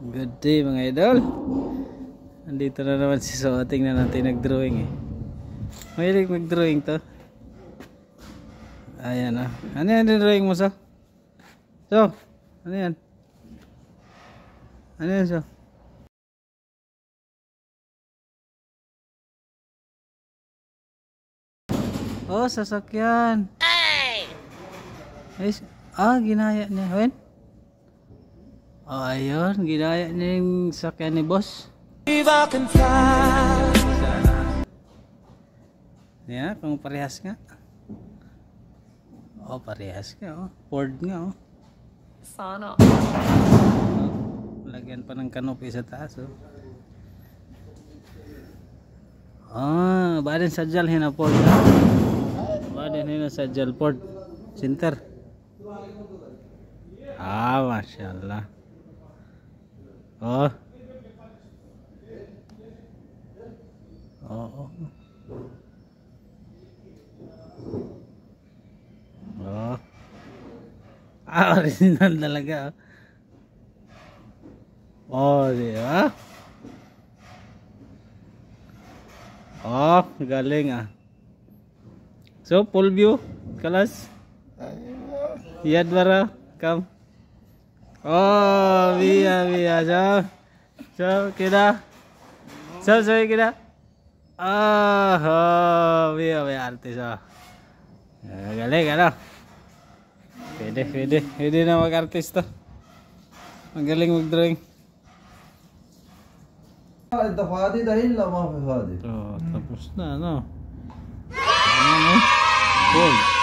Good day mga idol. Andito na naman si So. Tingnan natin nag-drawing eh. Mahilig mag-drawing to. Ayan o. Ano yan drawing mo So? So? Ano yan? Ano yan So? Oh, sasakyan. Ay, ginaya niya. Wen? Oh, ayun. Ginaya niya yung sakyan ni boss. Yan, kung parehas nga. Oh, parehas nga. Oh. Ford nga. Oh. Sana. Lagyan pa ng canopy sa taas. Oh. Baden sajal hina Ford. Baden hina sajal Ford. Center. Masyaallah. Oh. Oh. Oh. Original talaga. Oh, di ba? Oh, galing ah. So, full view, kalas. Yadwara, come. Oh, biya. So, kita. So, kita. Biya artis ah. Galing ano. Pwede na mag-artist to. Magaling mag-drawing. انت فاضي ده الا ما في فاضي Tapos na ano. Ano? Cool.